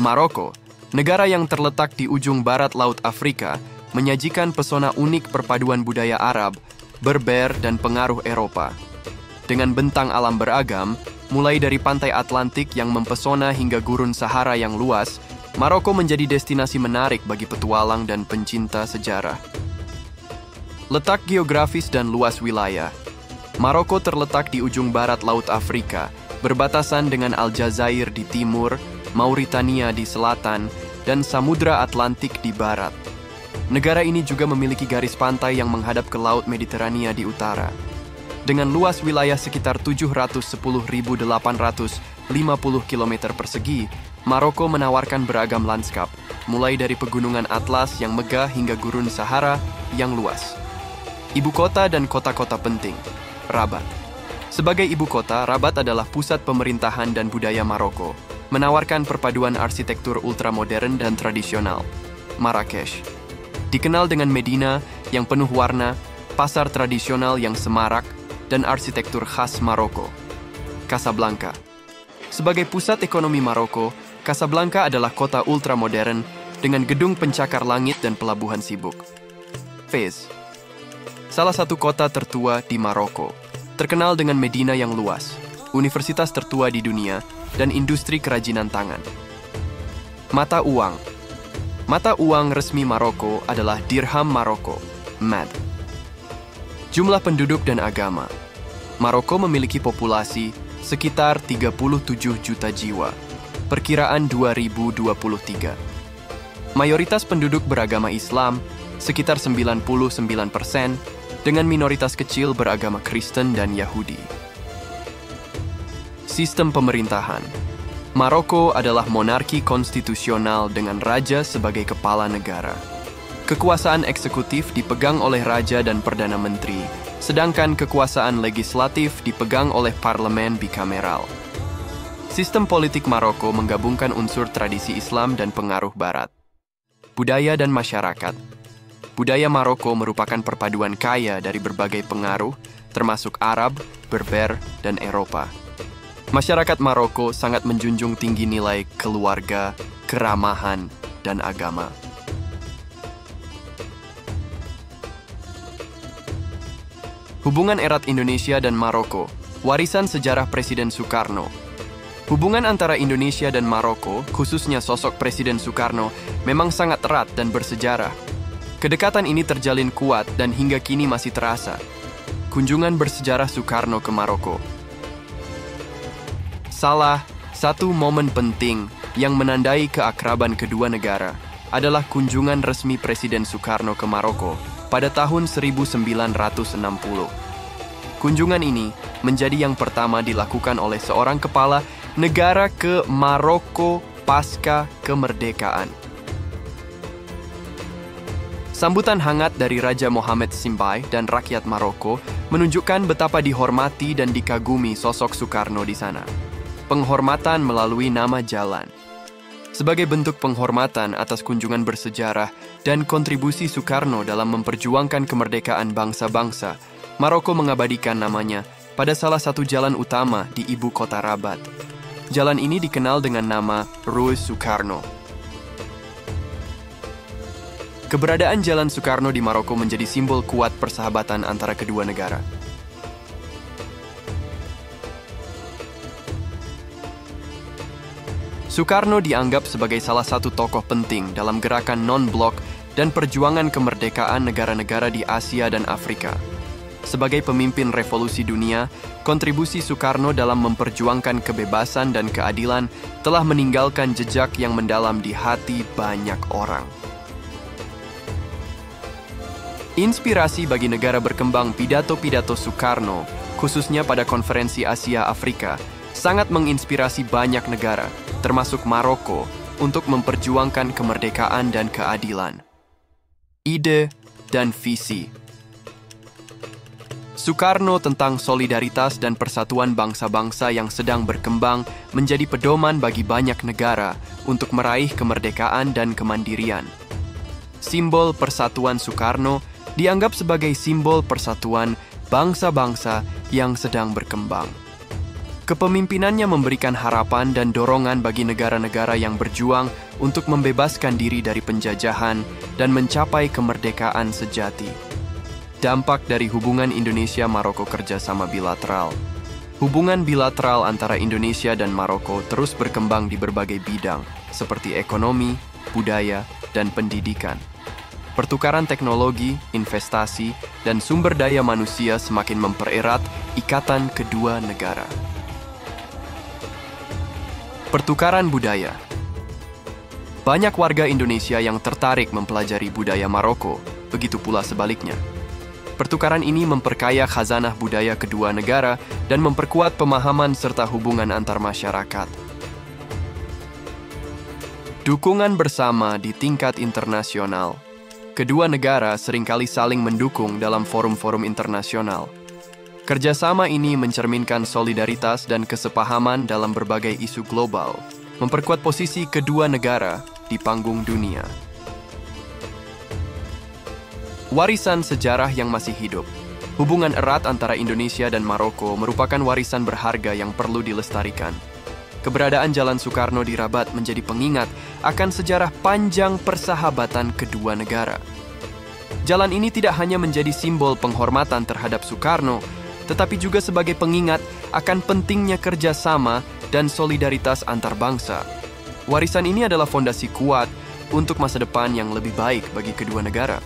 Maroko, negara yang terletak di ujung barat Laut Afrika, menyajikan pesona unik perpaduan budaya Arab, Berber, dan pengaruh Eropa. Dengan bentang alam beragam, mulai dari pantai Atlantik yang mempesona hingga gurun Sahara yang luas, Maroko menjadi destinasi menarik bagi petualang dan pencinta sejarah. Letak geografis dan luas wilayah. Maroko terletak di ujung barat Laut Afrika, berbatasan dengan Aljazair di timur, Mauritania di selatan, dan Samudra Atlantik di barat. Negara ini juga memiliki garis pantai yang menghadap ke Laut Mediterania di utara. Dengan luas wilayah sekitar 710.850 km persegi, Maroko menawarkan beragam lanskap, mulai dari pegunungan Atlas yang megah hingga gurun Sahara yang luas. Ibu kota dan kota-kota penting, Rabat. Sebagai ibu kota, Rabat adalah pusat pemerintahan dan budaya Maroko, menawarkan perpaduan arsitektur ultramodern dan tradisional. Marrakesh dikenal dengan Medina yang penuh warna, pasar tradisional yang semarak, dan arsitektur khas Maroko. Casablanca. Sebagai pusat ekonomi Maroko, Casablanca adalah kota ultramodern dengan gedung pencakar langit dan pelabuhan sibuk. Fez. Salah satu kota tertua di Maroko, terkenal dengan Medina yang luas, universitas tertua di dunia, dan industri kerajinan tangan. Mata uang. Mata uang resmi Maroko adalah dirham Maroko, MAD. Jumlah penduduk dan agama. Maroko memiliki populasi sekitar 37 juta jiwa, perkiraan 2023. Mayoritas penduduk beragama Islam, sekitar 99%, dengan minoritas kecil beragama Kristen dan Yahudi. Sistem pemerintahan. Maroko adalah monarki konstitusional dengan raja sebagai kepala negara. Kekuasaan eksekutif dipegang oleh raja dan perdana menteri, sedangkan kekuasaan legislatif dipegang oleh parlemen bikameral. Sistem politik Maroko menggabungkan unsur tradisi Islam dan pengaruh Barat. Budaya dan masyarakat. Budaya Maroko merupakan perpaduan kaya dari berbagai pengaruh, termasuk Arab, Berber, dan Eropa. Masyarakat Maroko sangat menjunjung tinggi nilai keluarga, keramahan, dan agama. Hubungan erat Indonesia dan Maroko, warisan sejarah Presiden Soekarno. Hubungan antara Indonesia dan Maroko, khususnya sosok Presiden Soekarno, memang sangat erat dan bersejarah. Kedekatan ini terjalin kuat dan hingga kini masih terasa. Kunjungan bersejarah Soekarno ke Maroko. Salah satu momen penting yang menandai keakraban kedua negara adalah kunjungan resmi Presiden Soekarno ke Maroko pada tahun 1960. Kunjungan ini menjadi yang pertama dilakukan oleh seorang kepala negara ke Maroko pasca kemerdekaan. Sambutan hangat dari Raja Mohammed Simbay dan rakyat Maroko menunjukkan betapa dihormati dan dikagumi sosok Soekarno di sana. Penghormatan melalui nama jalan. Sebagai bentuk penghormatan atas kunjungan bersejarah dan kontribusi Soekarno dalam memperjuangkan kemerdekaan bangsa-bangsa, Maroko mengabadikan namanya pada salah satu jalan utama di ibu kota Rabat. Jalan ini dikenal dengan nama Rue Soekarno. Keberadaan Jalan Soekarno di Maroko menjadi simbol kuat persahabatan antara kedua negara. Soekarno dianggap sebagai salah satu tokoh penting dalam gerakan non-blok dan perjuangan kemerdekaan negara-negara di Asia dan Afrika. Sebagai pemimpin revolusi dunia, kontribusi Soekarno dalam memperjuangkan kebebasan dan keadilan telah meninggalkan jejak yang mendalam di hati banyak orang. Inspirasi bagi negara berkembang pidato-pidato Soekarno, khususnya pada konferensi Asia Afrika, sangat menginspirasi banyak negara, termasuk Maroko, untuk memperjuangkan kemerdekaan dan keadilan. Ide dan visi. Soekarno tentang solidaritas dan persatuan bangsa-bangsa yang sedang berkembang menjadi pedoman bagi banyak negara untuk meraih kemerdekaan dan kemandirian. Simbol persatuan Soekarno dianggap sebagai simbol persatuan bangsa-bangsa yang sedang berkembang. Kepemimpinannya memberikan harapan dan dorongan bagi negara-negara yang berjuang untuk membebaskan diri dari penjajahan dan mencapai kemerdekaan sejati. Dampak dari hubungan Indonesia-Maroko kerjasama bilateral. Hubungan bilateral antara Indonesia dan Maroko terus berkembang di berbagai bidang, seperti ekonomi, budaya, dan pendidikan. Pertukaran teknologi, investasi, dan sumber daya manusia semakin mempererat ikatan kedua negara. Pertukaran budaya. Banyak warga Indonesia yang tertarik mempelajari budaya Maroko, begitu pula sebaliknya. Pertukaran ini memperkaya khazanah budaya kedua negara dan memperkuat pemahaman serta hubungan antar masyarakat. Dukungan bersama di tingkat internasional. Kedua negara seringkali saling mendukung dalam forum-forum internasional. Kerjasama ini mencerminkan solidaritas dan kesepahaman dalam berbagai isu global, memperkuat posisi kedua negara di panggung dunia. Warisan sejarah yang masih hidup. Hubungan erat antara Indonesia dan Maroko merupakan warisan berharga yang perlu dilestarikan. Keberadaan Jalan Soekarno di Rabat menjadi pengingat akan sejarah panjang persahabatan kedua negara. Jalan ini tidak hanya menjadi simbol penghormatan terhadap Soekarno, tetapi juga sebagai pengingat akan pentingnya kerjasama dan solidaritas antar bangsa. Warisan ini adalah fondasi kuat untuk masa depan yang lebih baik bagi kedua negara.